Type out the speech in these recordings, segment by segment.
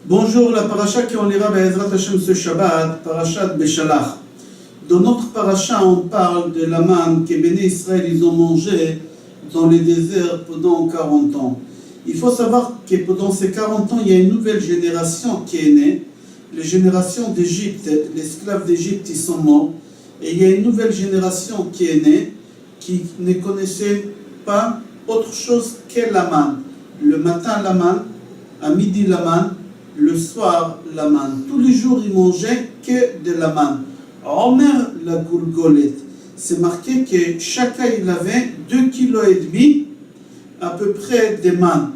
Bonjour, la paracha qu'on lira Be'ezrat Hashem ce Shabbat, parachat Beshalach. Dans notre paracha, on parle de la manne que Béné Israël ils ont mangé dans les déserts pendant 40 ans. Il faut savoir que pendant ces 40 ans, il y a une nouvelle génération qui est née. Les générations d'Égypte, les esclaves d'Égypte, ils sont morts. Et il y a une nouvelle génération qui est née, qui ne connaissait pas autre chose que la manne. Le matin, la manne, à midi, la manne, le soir, la manne. Tous les jours, ils mangeaient que de la manne. Omer la goulgolet. C'est marqué que chacun il avait 2,5 kg à peu près de manne.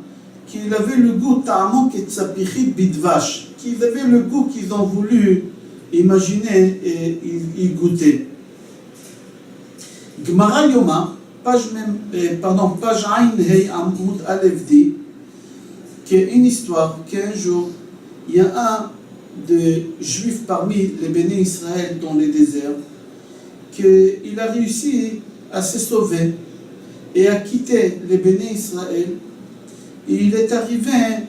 Qu'il avait le goût ta'amon ketzapichit bidvash. Qu'ils avaient le goût qu'ils ont voulu imaginer et y goûter. Gemara Yoma, page Ain Hei Amud Aleph dit qu'il y a une histoire qu'un jour il y a un des juifs parmi les béné Israël dans les déserts qu'il a réussi à se sauver et à quitter les béné Israël. Et il est arrivé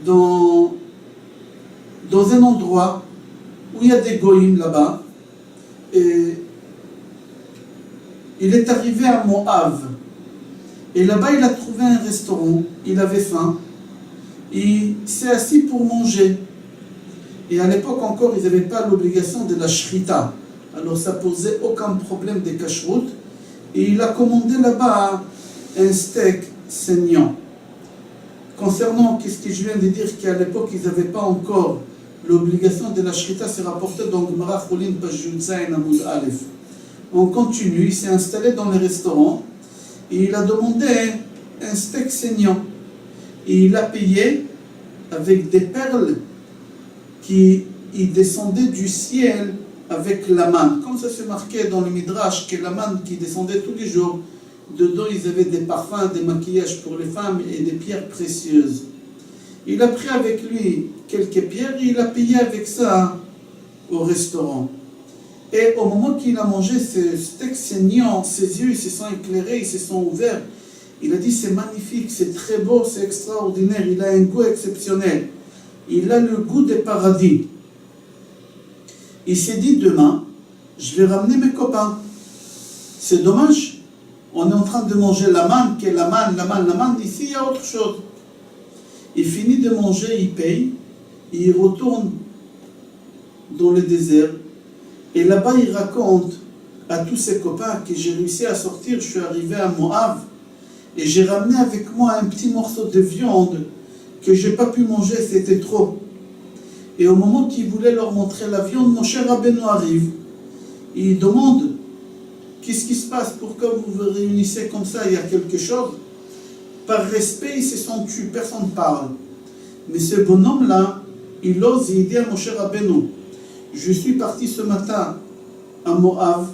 dans un endroit où il y a des goïms là-bas. Et il est arrivé à Moab. Et là-bas, il a trouvé un restaurant. Il avait faim. Il s'est assis pour manger. Et à l'époque encore, ils n'avaient pas l'obligation de la shrita. Alors ça posait aucun problème de cacheroute. Et il a commandé là-bas un steak saignant. Concernant ce que je viens de dire, qu'à l'époque, ils n'avaient pas encore l'obligation de la shrita, c'est rapporté dans Gemara Cholin, page Yudzaïn Amud Aleph. On continue, il s'est installé dans le restaurant et il a demandé un steak saignant. Et il a payé avec des perles qui descendaient du ciel avec la manne. Comme ça c'est marqué dans le Midrash, que la manne qui descendait tous les jours, dedans ils avaient des parfums, des maquillages pour les femmes et des pierres précieuses. Il a pris avec lui quelques pierres et il a payé avec ça au restaurant. Et au moment qu'il a mangé ce steak saignant, ses yeux ils se sont éclairés, ils se sont ouverts. Il a dit c'est magnifique, c'est très beau, c'est extraordinaire, il a un goût exceptionnel. Il a le goût des paradis. Il s'est dit demain, je vais ramener mes copains. C'est dommage, on est en train de manger la manne, qui est la manne, ici il y a autre chose. Il finit de manger, il paye, et il retourne dans le désert. Et là-bas, il raconte à tous ses copains que j'ai réussi à sortir, je suis arrivé à Moab, et j'ai ramené avec moi un petit morceau de viande que je n'ai pas pu manger, c'était trop. Et au moment qu'il voulait leur montrer la viande, Moshe Rabbeinu arrive. Il demande, qu'est-ce qui se passe? Pourquoi vous vous réunissez comme ça? Il y a quelque chose? Par respect, ils se sont tués, personne ne parle. Mais ce bonhomme-là, il ose, il dit à Moshe Rabbeinu, je suis parti ce matin à Moab,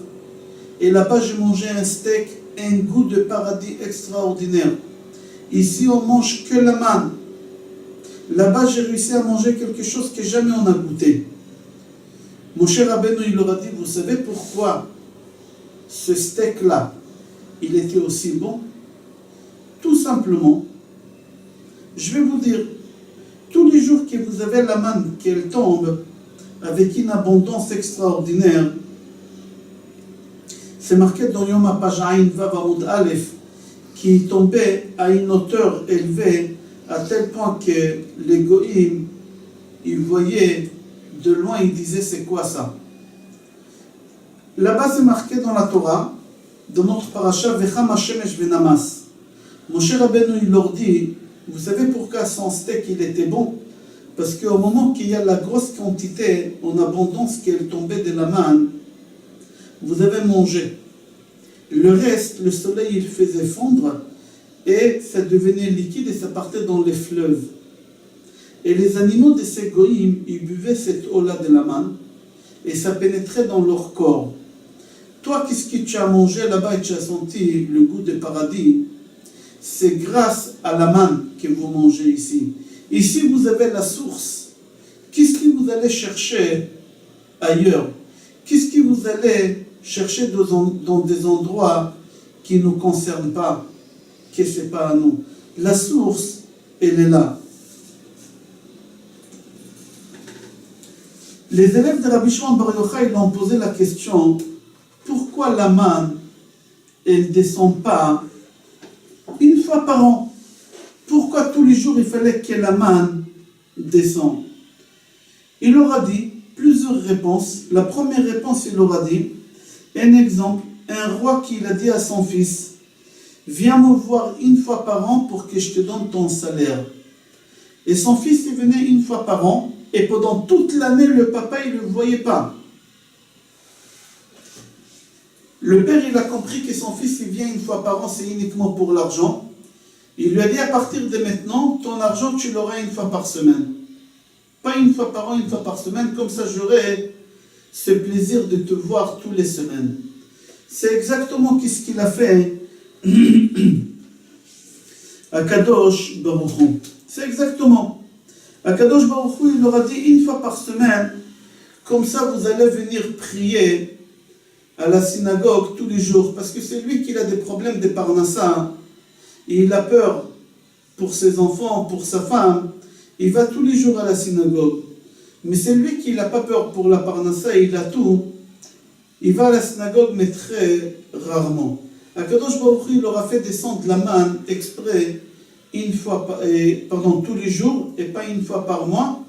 et là-bas j'ai mangé un steak, un goût de paradis extraordinaire. Ici on mange que la manne. Là-bas j'ai réussi à manger quelque chose que jamais on a goûté. Moshe Rabbeinu il leur a dit, vous savez pourquoi ce steak-là, il était aussi bon? Tout simplement, je vais vous dire, tous les jours que vous avez la manne, qu'elle tombe, avec une abondance extraordinaire, c'est marqué dans Yom page Ain Vav Amud Aleph, qui tombait à une hauteur élevée, à tel point que les goïms, ils voyaient de loin, ils disaient c'est quoi ça? Là-bas c'est marqué dans la Torah, dans notre paracha, Vecham Hashemesh Venamas. Moshe Rabbeinu il leur dit, vous savez pourquoi son steak il était bon? Parce qu'au moment qu'il y a la grosse quantité en abondance qu'elle tombait de la manne, vous avez mangé. Le reste, le soleil il faisait fondre et ça devenait liquide et ça partait dans les fleuves. Et les animaux de ces goïms, ils buvaient cette eau-là de la manne et ça pénétrait dans leur corps. Toi, qu'est-ce que tu as mangé là-bas et tu as senti le goût du paradis? C'est grâce à la manne que vous mangez ici. Ici, vous avez la source. Qu'est-ce que vous allez chercher ailleurs? Qu'est-ce que vous allez chercher dans des endroits qui ne nous concernent pas, que ce n'est pas à nous? La source, elle est là. Les élèves de Rabbi Shimon Bar Yochai ont posé la question, pourquoi la manne, elle ne descend pas une fois par an? Pourquoi tous les jours il fallait que la manne descende? Il leur a dit plusieurs réponses. La première réponse, il leur a dit, un exemple, un roi qui a dit à son fils, viens me voir une fois par an pour que je te donne ton salaire. Et son fils, il venait une fois par an, et pendant toute l'année, le papa, il ne le voyait pas. Le père, il a compris que son fils, il vient une fois par an, c'est uniquement pour l'argent. Il lui a dit, à partir de maintenant, ton argent, tu l'auras une fois par semaine. Pas une fois par an, une fois par semaine, comme ça j'aurai ce plaisir de te voir toutes les semaines. C'est exactement ce qu'il a fait à Kadosh Baruch Hu. C'est exactement. À Kadosh Baruch Hu, il leur a dit une fois par semaine, comme ça vous allez venir prier à la synagogue tous les jours, parce que c'est lui qui a des problèmes de parnassa, et il a peur pour ses enfants, pour sa femme, il va tous les jours à la synagogue. Mais c'est lui qui n'a pas peur pour la parnassa, il a tout. Il va à la synagogue, mais très rarement. Akadosh Baruch Hu, il leur a fait descendre la manne exprès tous les jours et pas une fois par mois,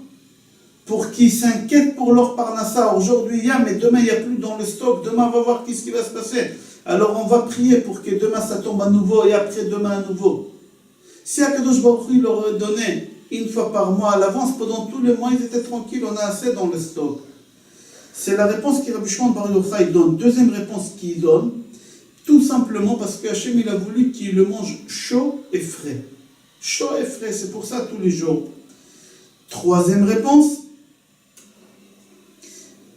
pour qu'ils s'inquiètent pour leur parnassa. Aujourd'hui il y a, mais demain il n'y a plus dans le stock. Demain on va voir qu'est-ce qui va se passer. Alors on va prier pour que demain ça tombe à nouveau et après demain à nouveau. Si Akadosh Baruch Hu leur aurait donné une fois par mois à l'avance, pendant tout le mois ils étaient tranquilles, on a assez dans le stock. C'est la réponse que Rabbi Shimon Bar Yochai donne. Deuxième réponse qu'il donne, tout simplement parce que Hachem il a voulu qu'il le mange chaud et frais. Chaud et frais, c'est pour ça tous les jours. Troisième réponse,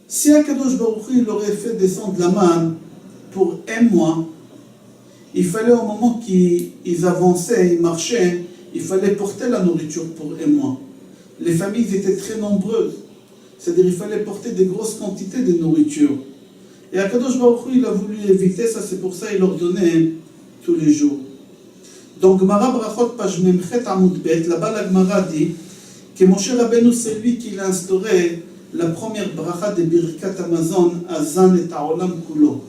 si Akadosh Baruch Hu aurait fait descendre la manne pour un mois, il fallait au moment qu'ils avançaient, ils marchaient, il fallait porter la nourriture pour un mois. Les familles étaient très nombreuses. C'est-à-dire qu'il fallait porter des grosses quantités de nourriture. Et Akadosh Baruch Hu, il a voulu éviter ça, c'est pour ça qu'il leur donnait tous les jours. Donc, Gemara Brachot, page Memchet Amud Bet, là-bas la Gemara dit que Moshe Rabbeinu, c'est lui qui a instauré la première bracha de Birkat Hamazon, Azan et Ta'olam Kulo.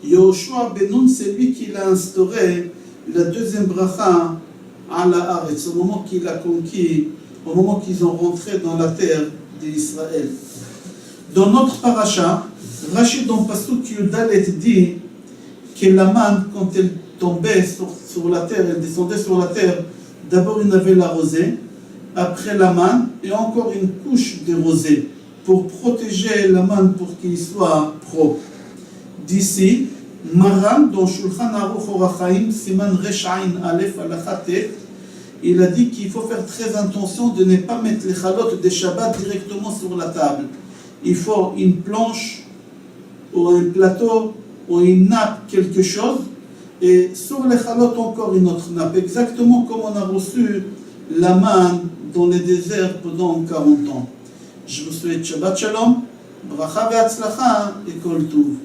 Yoshua ben Nun, c'est lui qui a instauré la deuxième bracha à la Haaretz, au moment qu'il a conquis, au moment qu'ils ont rentré dans la terre d'Israël. Dans notre paracha, Rachid dans Pasuk Yudalet dit que la manne, quand elle tombait sur la terre, elle descendait sur la terre, d'abord il y avait la rosée, après la manne, et encore une couche de rosée, pour protéger la manne, pour qu'il soit propre. D'ici, Maran, dans Shulchan Aruch Orach Chaim, Siman Resh Ain Aleph Halacha Tet, il a dit qu'il faut faire très attention de ne pas mettre les chalotes de Shabbat directement sur la table. Il faut une planche, ou un plateau, ou une nappe, quelque chose, et sur les chalotes encore une autre nappe, exactement comme on a reçu la manne dans le désert pendant 40 ans. Je vous souhaite Shabbat Shalom, Bracha ve'atzlacha et Kol Tuv.